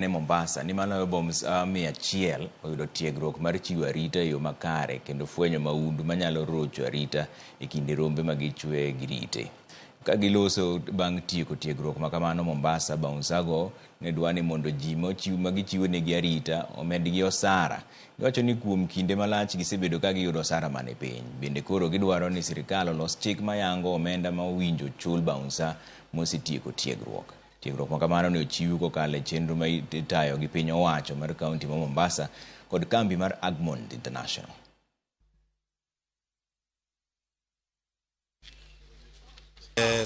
Ne Mombasa ni maloyo bombs 100 oyudo tiegruok mar chiwo arita yo makare kendo fwenyo maundu manyalo rocho arita e kinde rombe magichwe girite. Ka giloso bang' tieko tiegruok makamano Mombasa, bounsago ne dwani mondo ji magichiwo negi arita omedgi osara. Giwacho ni kuom kinde malach gisebedo ka giyudo osara mane piny. Bende koro gidwaro ni sirikal olos chik mayango omenda ma owinjo chul bounsa mosetieko tiegruok. Tiegruok makamano ne ochiw kokalo e chenro ma itayo gi piny owacho mar kaunti ma Mombasa kod kambi mar Agmond International.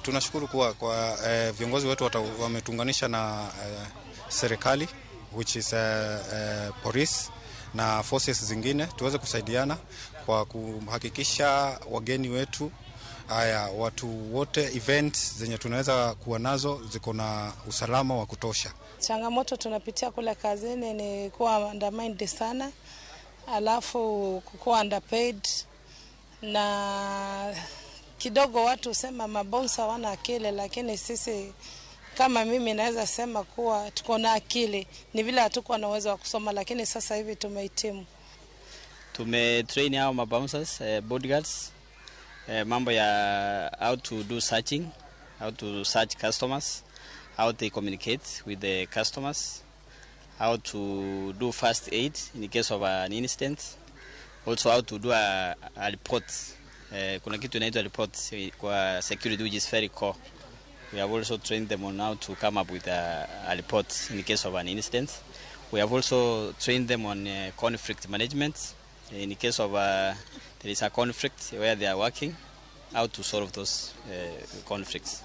Tunashukuru kwa viongozi wetu wametunganisha na serikali which is police na forces zingine tuweze kusaidiana kwa kuhakikisha wageni wetu watu wote events zenye tunaweza kuwa nazo ziko na usalama wa kutosha. Changamoto tunapitia kule kazini ni kuwa undermined sana, alafu kuwa underpaid, na kidogo watu sema mabonsa wana akili, lakini sisi kama mimi naweza sema kuwa tuko na akili, ni vile hatuko na uwezo wa kusoma, lakini sasa hivi tumehitimu. Tumetrain hao mabouncers, bodyguards, mambo ya how to do searching, how to search customers, how they communicate with the customers, how to do first aid in case of an incident, also how to do a report. Kuna kitu inaitwa report kwa security which is very core. We have also trained them on how to come up with a report in case of an incident. We have also trained them on conflict management. In case of there is a conflict where they are working, how to solve those conflicts.